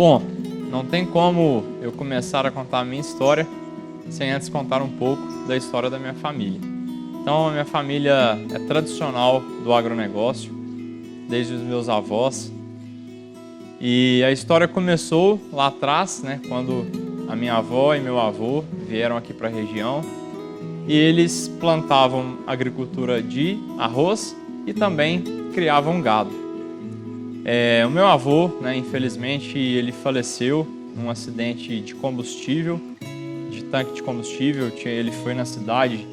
Bom, não tem como eu começar a contar a minha história sem antes contar um pouco da história da minha família. Então, a minha família é tradicional do agronegócio, desde os meus avós. E a história começou lá atrás, né, quando a minha avó e meu avô vieram aqui para a região e eles plantavam agricultura de arroz e também criavam gado. O meu avô, né, infelizmente, ele faleceu num acidente de combustível, de tanque de combustível. Ele foi na cidade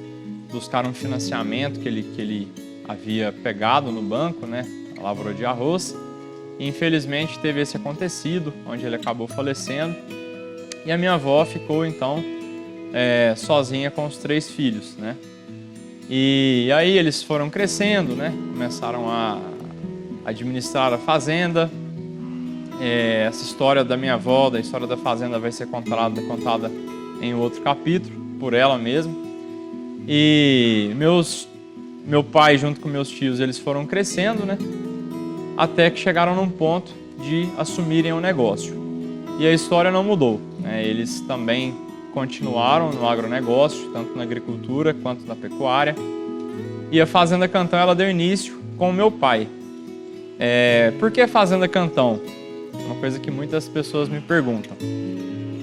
buscar um financiamento que ele havia pegado no banco, né, a lavoura de arroz. E, infelizmente, teve esse acontecido, onde ele acabou falecendo. E a minha avó ficou, então, sozinha com os 3 filhos, né? E aí eles foram crescendo, né? Começaram a administrar a fazenda. Essa história da minha avó, da história da fazenda, vai ser contada em outro capítulo, por ela mesma. E meu pai, junto com meus tios, eles foram crescendo, né? Até que chegaram num ponto de assumirem o negócio. E a história não mudou, né? Eles também continuaram no agronegócio, tanto na agricultura quanto na pecuária. E a Fazenda Cantão, ela deu início com o meu pai. Por que Fazenda Cantão? Uma coisa que muitas pessoas me perguntam.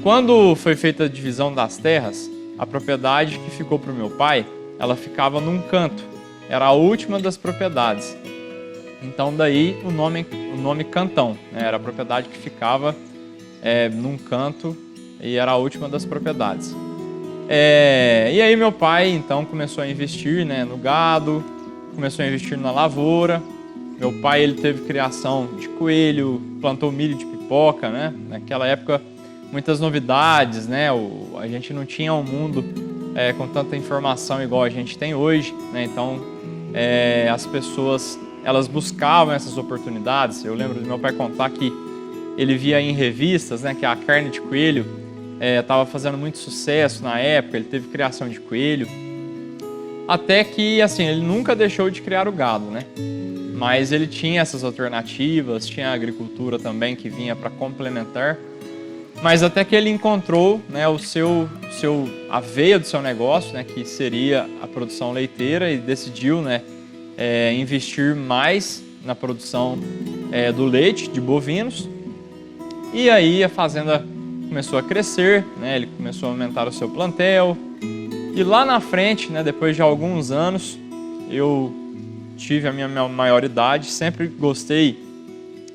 Quando foi feita a divisão das terras, a propriedade que ficou para o meu pai, ela ficava num canto. Era a última das propriedades. Então daí o nome Cantão, né? Era a propriedade que ficava num canto e era a última das propriedades. E aí meu pai então começou a investir, né, no gado, começou a investir na lavoura. Meu pai, ele teve criação de coelho, plantou milho de pipoca, né? Naquela época muitas novidades, né? A gente não tinha um mundo com tanta informação igual a gente tem hoje, né? Então as pessoas, elas buscavam essas oportunidades. Eu lembro do meu pai contar que ele via em revistas, né, que a carne de coelho estava fazendo muito sucesso na época. Ele teve criação de coelho, até que, assim, ele nunca deixou de criar o gado, né? Mas ele tinha essas alternativas, tinha a agricultura também que vinha para complementar. Mas até que ele encontrou, né, a veia do seu negócio, né, que seria a produção leiteira, e decidiu, né, investir mais na produção do leite de bovinos. E aí a fazenda começou a crescer, né, ele começou a aumentar o seu plantel. E lá na frente, né, depois de alguns anos, eu tive a minha maioridade. Sempre gostei,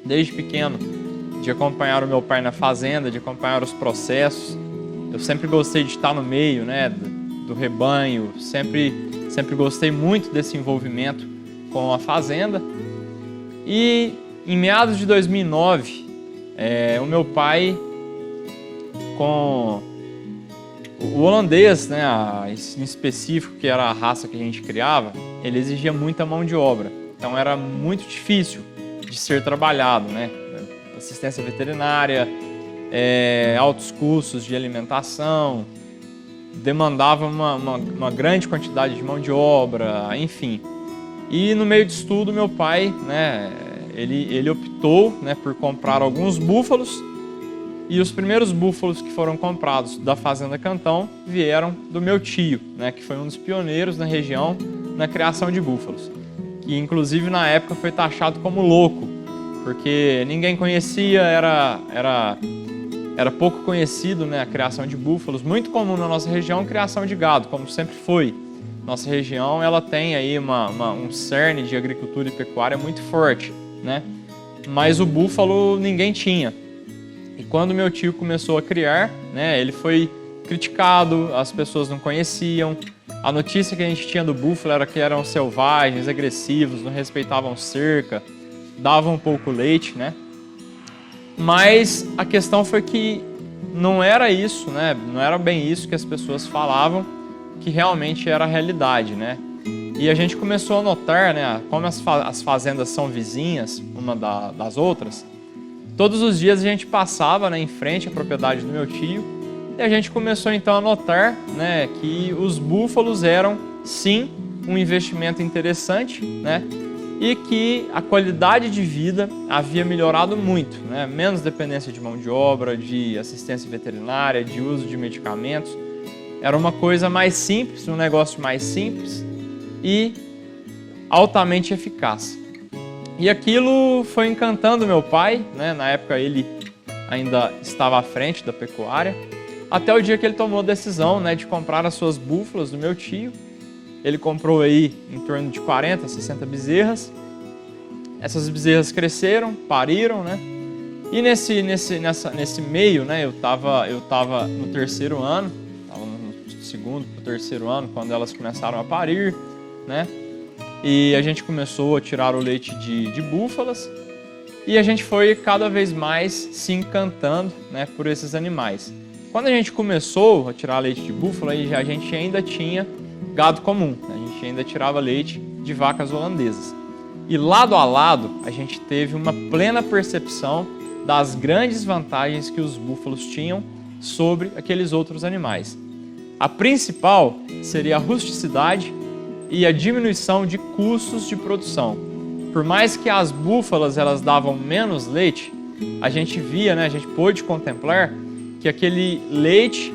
desde pequeno, de acompanhar o meu pai na fazenda, de acompanhar os processos. Eu sempre gostei de estar no meio, né, do rebanho, sempre gostei muito desse envolvimento com a fazenda. E em meados de 2009, o meu pai, com o holandês, né, em específico, que era a raça que a gente criava, ele exigia muita mão de obra. Então era muito difícil de ser trabalhado, né? Assistência veterinária, altos custos de alimentação, demandava uma grande quantidade de mão de obra, enfim. E no meio disso tudo, meu pai, né, ele optou, né, por comprar alguns búfalos. E os primeiros búfalos que foram comprados da Fazenda Cantão vieram do meu tio, né, que foi um dos pioneiros na região na criação de búfalos. Que inclusive na época foi taxado como louco, porque ninguém conhecia, era pouco conhecido, né, a criação de búfalos. Muito comum na nossa região a criação de gado, como sempre foi. Nossa região, ela tem aí um cerne de agricultura e pecuária muito forte, né? Mas o búfalo ninguém tinha. E quando meu tio começou a criar, né, ele foi criticado, as pessoas não conheciam. A notícia que a gente tinha do búfalo era que eram selvagens, agressivos, não respeitavam cerca, davam pouco leite, né? Mas a questão foi que não era isso, né? Não era bem isso que as pessoas falavam, que realmente era a realidade, né? E a gente começou a notar, né, como as fazendas são vizinhas uma das outras. Todos os dias a gente passava, né, em frente à propriedade do meu tio e a gente começou então a notar, né, que os búfalos eram sim um investimento interessante, né, e que a qualidade de vida havia melhorado muito, né? Menos dependência de mão de obra, de assistência veterinária, de uso de medicamentos. Era uma coisa mais simples, um negócio mais simples e altamente eficaz. E aquilo foi encantando meu pai, né? Na época ele ainda estava à frente da pecuária, até o dia que ele tomou a decisão, né, de comprar as suas búfalas do meu tio. Ele comprou aí em torno de 40, 60 bezerras. Essas bezerras cresceram, pariram, né? E nesse meio, né, eu tava no terceiro ano, estava no segundo para o terceiro ano, quando elas começaram a parir, né? E a gente começou a tirar o leite de búfalas e a gente foi cada vez mais se encantando, né, por esses animais. Quando a gente começou a tirar leite de búfala, a gente ainda tinha gado comum, né? A gente ainda tirava leite de vacas holandesas. E lado a lado, a gente teve uma plena percepção das grandes vantagens que os búfalos tinham sobre aqueles outros animais. A principal seria a rusticidade e a diminuição de custos de produção. Por mais que as búfalas elas davam menos leite, a gente via, né, a gente pôde contemplar que aquele leite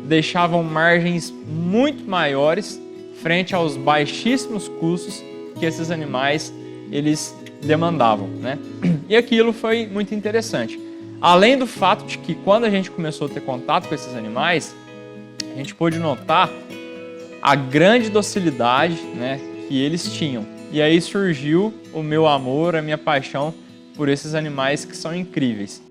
deixava margens muito maiores frente aos baixíssimos custos que esses animais eles demandavam, né? E aquilo foi muito interessante. Além do fato de que quando a gente começou a ter contato com esses animais, a gente pôde notar a grande docilidade, né, que eles tinham. E aí surgiu o meu amor, a minha paixão por esses animais que são incríveis.